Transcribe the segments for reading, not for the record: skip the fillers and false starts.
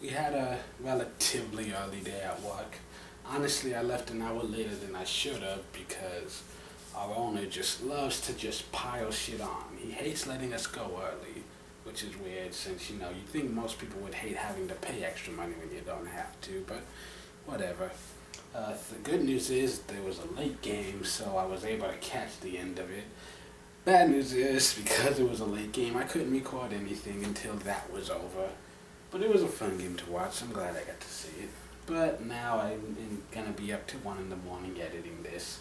We had a relatively early day at work. Honestly, I left an hour later than I should have because our owner just loves to just pile shit on. He hates letting us go early, which is weird since, you'd think most people would hate having to pay extra money when you don't have to, but whatever. The good news is there was a late game, so I was able to catch the end of it. Bad news is, because it was a late game, I couldn't record anything until that was over. But it was a fun game to watch. I'm glad I got to see it. But now I'm going to be up to 1 in the morning editing this.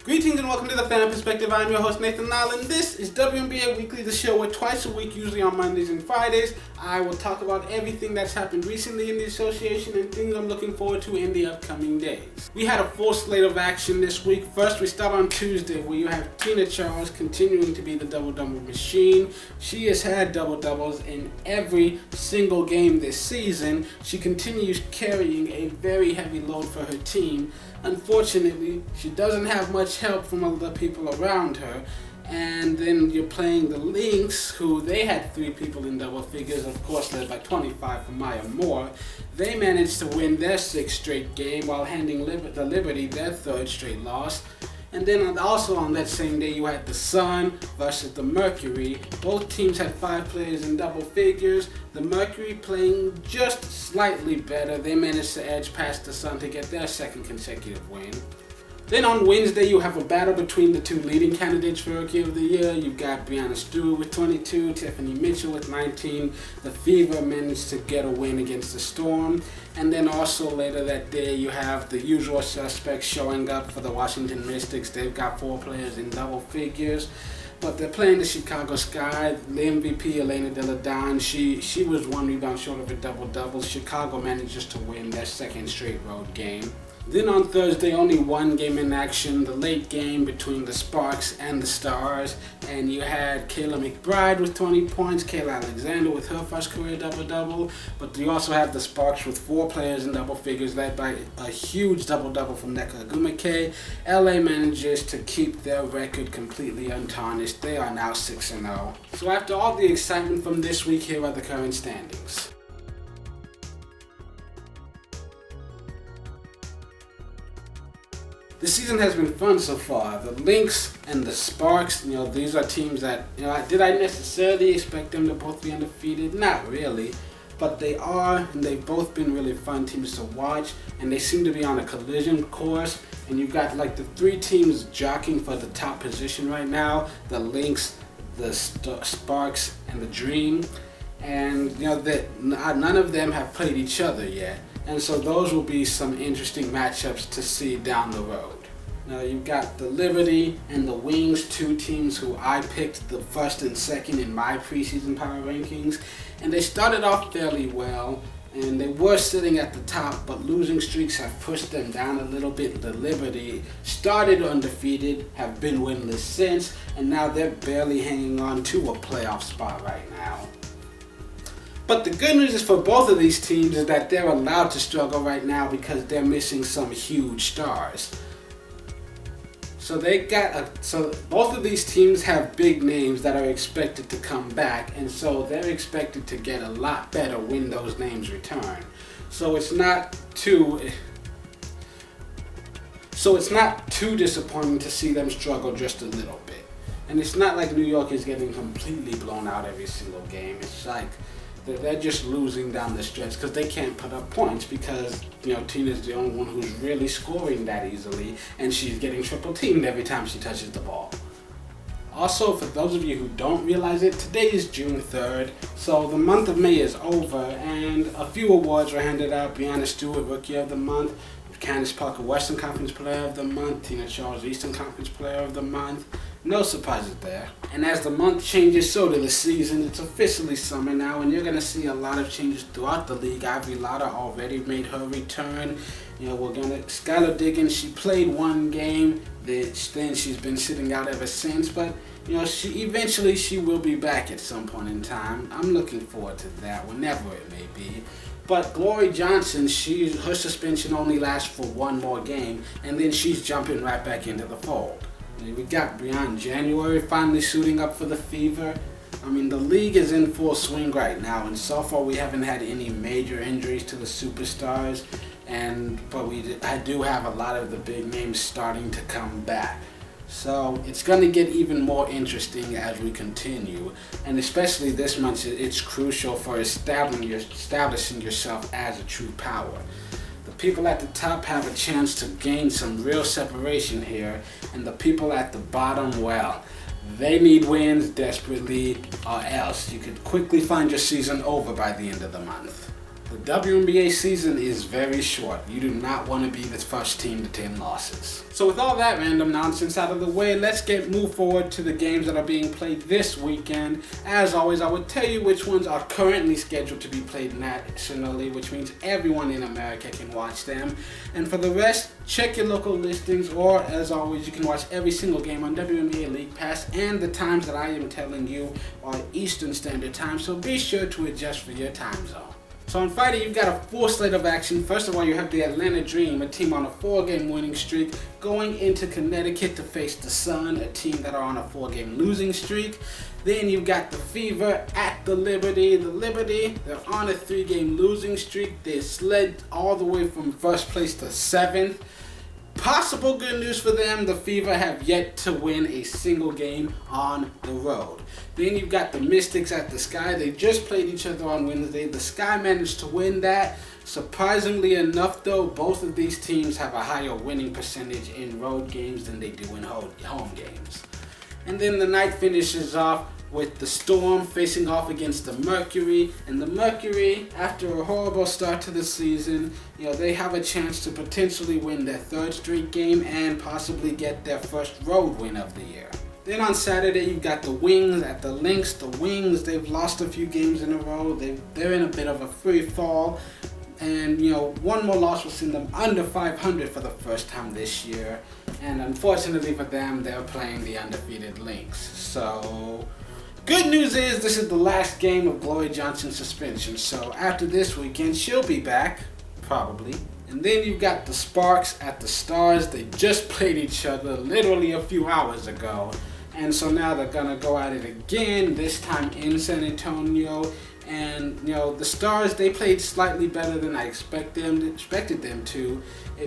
Greetings and welcome to the Fan Perspective. I'm your host Nathan Nyland. This is WNBA Weekly, the show where twice a week, usually on Mondays and Fridays, I will talk about everything that's happened recently in the association and things I'm looking forward to in the upcoming days. We had a full slate of action this week. First, we start on Tuesday where you have Tina Charles continuing to be the double-double machine. She has had double-doubles in every single game this season. She continues carrying a very heavy load for her team. Unfortunately, she doesn't have much help from other people around her. And then you're playing the Lynx, who they had 3 people in double figures, of course led by 25 for Maya Moore. They managed to win their 6th straight game while handing the Liberty their 3rd straight loss. And then also on that same day you had the Sun versus the Mercury. Both teams had 5 players in double figures. The Mercury playing just slightly better. They managed to edge past the Sun to get their 2nd consecutive win. Then on Wednesday, you have a battle between the 2 leading candidates for Rookie of the Year. You've got Breanna Stewart with 22, Tiffany Mitchell with 19. The Fever managed to get a win against the Storm. And then also later that day, you have the usual suspects showing up for the Washington Mystics. They've got 4 players in double figures. But they're playing the Chicago Sky. The MVP, Delle Donne, she was 1 rebound short of a double-double. Chicago manages to win their 2nd straight road game. Then on Thursday, only 1 game in action, the late game between the Sparks and the Stars. And you had Kayla McBride with 20 points, Kayla Alexander with her first career double-double. But you also have the Sparks with 4 players in double figures, led by a huge double-double from Nneka Ogwumike. LA manages to keep their record completely untarnished. They are now 6-0. So after all the excitement from this week, here are the current standings. The season has been fun so far. The Lynx and the Sparks, these are teams that, did I necessarily expect them to both be undefeated? Not really. But they are, and they've both been really fun teams to watch, and they seem to be on a collision course. And you've got like the 3 teams jockeying for the top position right now. The Lynx, the Sparks, and the Dream. And, none of them have played each other yet. And so those will be some interesting matchups to see down the road. Now you've got the Liberty and the Wings, 2 teams who I picked the 1st and 2nd in my preseason power rankings. And they started off fairly well, and they were sitting at the top, but losing streaks have pushed them down a little bit. The Liberty started undefeated, have been winless since, and now they're barely hanging on to a playoff spot right now. But the good news is for both of these teams is that they're allowed to struggle right now because they're missing some huge stars. So both of these teams have big names that are expected to come back, and so they're expected to get a lot better when those names return. So it's not too disappointing to see them struggle just a little bit. And it's not like New York is getting completely blown out every single game. It's like they're just losing down the stretch because they can't put up points because, Tina's the only one who's really scoring that easily, and she's getting triple teamed every time she touches the ball. Also, for those of you who don't realize it, today is June 3rd, so the month of May is over, and a few awards were handed out. Breanna Stewart, Rookie of the Month, Candace Parker, Western Conference Player of the Month, Tina Charles, Eastern Conference Player of the Month. No surprises there. And as the month changes, so do the season. It's officially summer now, and you're going to see a lot of changes throughout the league. Ivory Lotta already made her return. Skylar Diggins, she played 1 game, then she's been sitting out ever since, but she will be back at some point in time. I'm looking forward to that, whenever it may be. But Glory Johnson, her suspension only lasts for one more game, and then she's jumping right back into the fold. And we got Breanna January finally suiting up for the Fever. I mean, the league is in full swing right now, and so far we haven't had any major injuries to the superstars. But I do have a lot of the big names starting to come back. So it's going to get even more interesting as we continue, and especially this month, it's crucial for establishing yourself as a true power. The people at the top have a chance to gain some real separation here, and the people at the bottom, well, they need wins desperately, or else you could quickly find your season over by the end of the month. The WNBA season is very short. You do not want to be the first team to 10 losses. So with all that random nonsense out of the way, let's move forward to the games that are being played this weekend. As always, I would tell you which ones are currently scheduled to be played nationally, which means everyone in America can watch them. And for the rest, check your local listings, or as always, you can watch every single game on WNBA League Pass, and the times that I am telling you are Eastern Standard Time, so be sure to adjust for your time zone. So on Friday, you've got a full slate of action. First of all, you have the Atlanta Dream, a team on a 4-game winning streak, going into Connecticut to face the Sun, a team that are on a 4-game losing streak. Then you've got the Fever at the Liberty. The Liberty, they're on a 3-game losing streak. They slid all the way from first place to 7th. Possible good news for them, the Fever have yet to win a single game on the road. Then you've got the Mystics at the Sky. They just played each other on Wednesday. The Sky managed to win that. Surprisingly enough though, both of these teams have a higher winning percentage in road games than they do in home games. And then the night finishes off with the Storm facing off against the Mercury. And the Mercury, after a horrible start to the season, they have a chance to potentially win their 3rd straight game and possibly get their first road win of the year. Then on Saturday, you've got the Wings at the Lynx. The Wings, they've lost a few games in a row. They're in a bit of a free fall. And, one more loss will send them under 500 for the first time this year. And unfortunately for them, they're playing the undefeated Lynx. So good news is this is the last game of Glory Johnson's suspension. So after this weekend, she'll be back, probably. And then you've got the Sparks at the Stars. They just played each other literally a few hours ago. And so now they're going to go at it again, this time in San Antonio. And, the Stars, they played slightly better than I expected them to,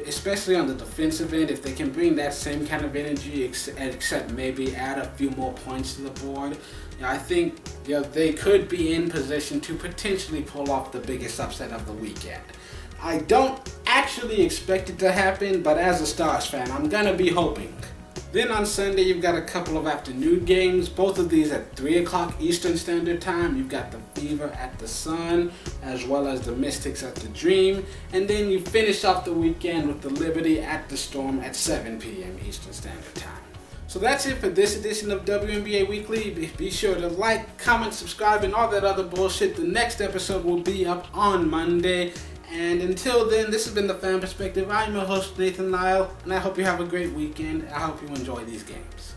especially on the defensive end. If they can bring that same kind of energy, except maybe add a few more points to the board, I think they could be in position to potentially pull off the biggest upset of the weekend. I don't actually expect it to happen, but as a Stars fan, I'm going to be hoping. Then on Sunday, you've got a couple of afternoon games, both of these at 3 o'clock Eastern Standard Time. You've got the Fever at the Sun, as well as the Mystics at the Dream. And then you finish off the weekend with the Liberty at the Storm at 7 p.m. Eastern Standard Time. So that's it for this edition of WNBA Weekly. Be sure to like, comment, subscribe, and all that other bullshit. The next episode will be up on Monday. And until then, this has been The Fan Perspective. I'm your host, Nathan Lyle, and I hope you have a great weekend. I hope you enjoy these games.